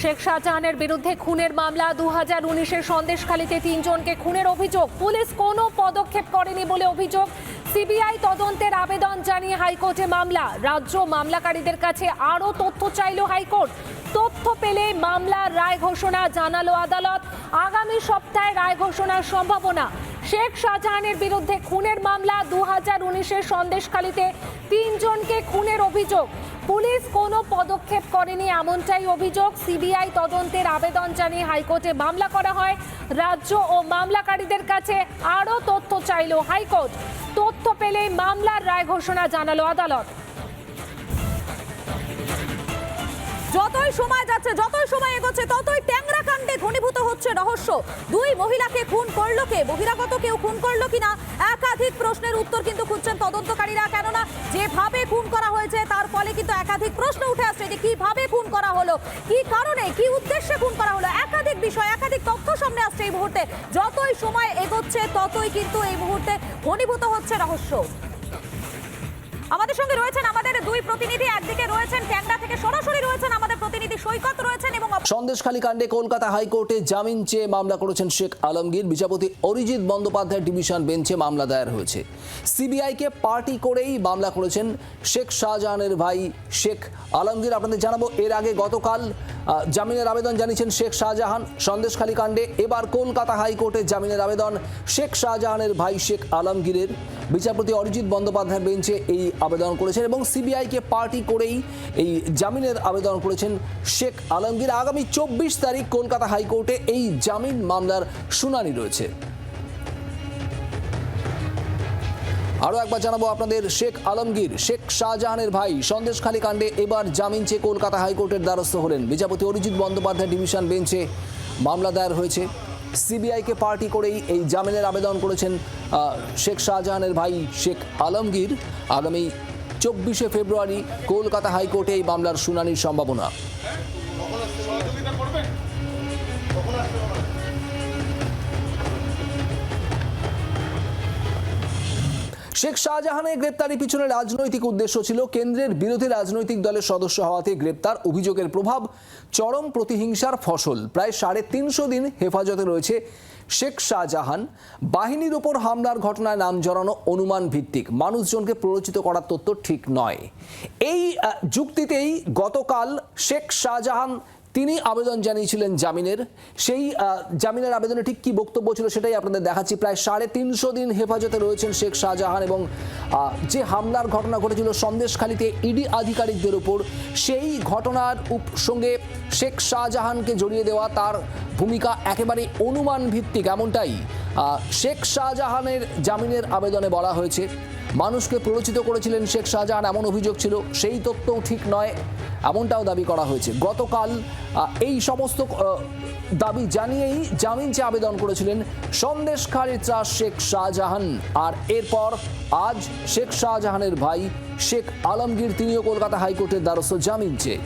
শেখ শাহজাহানের বিরুদ্ধে খুনের মামলা 2019-এর সন্দেশখালীতে 3 জনকে খুনের অভিযোগ। পুলিশ কোনো পদক্ষেপ করেনি বলে অভিযোগ। সিবিআই তদন্তের আবেদন জানিয়ে হাইকোর্টে মামলা। রাজ্য মামলাকারীদের কাছে আরও তথ্য চাইল হাইকোর্ট। তথ্য পেলে মামলার রায় ঘোষণা জানালো আদালত। আগামী সপ্তাহে রায় ঘোষণার সম্ভাবনা। শেখ শাহজাহানের বিরুদ্ধে খুনের মামলা 2019-এর সন্দেশখালীতে 3 জনকে খুনের অভিযোগ। পুলিশ কোনো পদক্ষেপ করেনি এমনটাই অভিযোগ। সিবিআই তদন্তের আবেদন জানিয়ে হাইকোর্টে মামলা করা হয়। রাজ্য ও মামলাকারীদের কাছে আরও তথ্য চাইল হাইকোর্ট। তথ্য পেলে মামলার রায় ঘোষণা জানালো আদালত। যতই সময় যাচ্ছে, যতই সময় এগোচ্ছে, ততই ট্যাংরা কাণ্ডে ঘনীভূত হচ্ছে রহস্য। দুই মহিলাকে খুন করলো কে? বহিরাগত কেউ খুন করলো কিনা? একাধিক প্রশ্নের উত্তর কিন্তু খুঁজছেন তদন্তকারীরা। কেননা যেভাবে খুন করা হয়েছে তার ফলে কিন্তু একাধিক প্রশ্ন উঠে আসছে যে কিভাবে খুন করা হলো, কি কারণে, কি উদ্দেশ্যে খুন করা হলো। একাধিক বিষয়, একাধিক তথ্য সামনে আসছে এই মুহূর্তে। যতই সময় এগোচ্ছে ততই কিন্তু এই মুহূর্তে ঘনীভূত হচ্ছে রহস্য। আমাদের সঙ্গে রয়েছেন আমাদের দুই প্রতিনিধি। একদিকে রয়েছেন ট্যাংরা থেকে সরাসরি রয়েছেন আমাদের প্রতিনিধি সৈকত রয়েছেন এবং সন্দেশখালী কাণ্ডে কলকাতা হাইকোর্টে জামিন চেয়ে মামলা করেছেন শেখ আলমগীর। বিচারপতি অরিজিৎ বন্দ্যোপাধ্যায় ডিভিশন বেঞ্চে মামলা দায়ের হয়েছে। সিবিআইকে পার্টি করেই মামলা করেছেন শেখ শাহজাহানের ভাই শেখ আলমগীর। আপনাদের জানাবো, এর আগে গতকাল জামিনের আবেদন জানিয়েছেন শেখ শাহজাহান সন্দেশখালী কাণ্ডে। এবার কলকাতা হাইকোর্টে জামিনের আবেদন শেখ শাহজাহানের ভাই শেখ আলমগীরের। বিচারপতি অরিজিৎ বন্দ্যোপাধ্যায়ের বেঞ্চে এই আবেদন করেছেন এবং সিবিআইকে পার্টি করেই এই জামিনের আবেদন করেছেন শেখ আলমগীর। আগামী 24 তারিখ কলকাতা হাইকোর্টে এই জামিন মামলার শুনানি রয়েছে। আরও একবার জানাবো আপনাদের, শেখ আলমগীর শেখ শাহজাহানের ভাই সন্দেশখালী কাণ্ডে এবার জামিন চেয়ে কলকাতা হাইকোর্টের দ্বারস্থ হলেন। বিচারপতি অরিজিৎ বন্দ্যোপাধ্যায় ডিভিশন বেঞ্চে মামলা দায়ের হয়েছে। সিবিআইকে পার্টি করেই এই জামিনের আবেদন করেছেন শেখ শাহজাহানের ভাই শেখ আলমগীর। আগামী 24শে ফেব্রুয়ারি কলকাতা হাইকোর্টে এই মামলার শুনানির সম্ভাবনা। শেখ শাহজাহানের গ্রেপ্তারের পিছনে রাজনৈতিক উদ্দেশ্য ছিল। কেন্দ্রের বিরোধী রাজনৈতিক দলের সদস্য হওয়াতে গ্রেপ্তার। অভিযোগের প্রভাব চরম প্রতিহিংসার ফসল। প্রায় 350 দিন হেফাজতে রয়েছে শেখ শাহজাহান। বাহিনীর ওপর হামলার ঘটনায় নাম জড়ানো অনুমান ভিত্তিক, মানুষজনকে প্ররোচিত করার তথ্য ঠিক নয়। এই যুক্তিতেই গতকাল শেখ শাহজাহান তিনি আবেদন জানিয়েছিলেন জামিনের। সেই জামিনের আবেদনে ঠিক কি বক্তব্য ছিল সেটাই আপনাদের দেখাচ্ছি। প্রায় 350 দিন হেফাজতে রয়েছেন শেখ শাহজাহান এবং যে হামলার ঘটনা ঘটেছিল সন্দেশখালীতে ইডি আধিকারিকদের উপর, সেই ঘটনার সঙ্গে শেখ শাহজাহানকে জড়িয়ে দেওয়া, তার ভূমিকা একেবারে অনুমান ভিত্তিক, এমনটাই শেখ শাহজাহানের জামিনের আবেদনে বলা হয়েছে। মানুষকে প্ররোচিত করেছিলেন শেখ শাহজাহান এমন অভিযোগ ছিল, সেই তথ্যও ঠিক নয় এমনটাও দাবি করা হয়েছে। গতকাল এই সমস্ত দাবি জানিয়েই জামিন চেয়ে আবেদন করেছিলেন সন্দেশখালীর শেখ শাহজাহান। আর এরপর আজ শেখ শাহজাহানের ভাই শেখ আলমগীর তিনিও কলকাতা হাইকোর্টের দ্বারস্থ জামিন চেয়ে।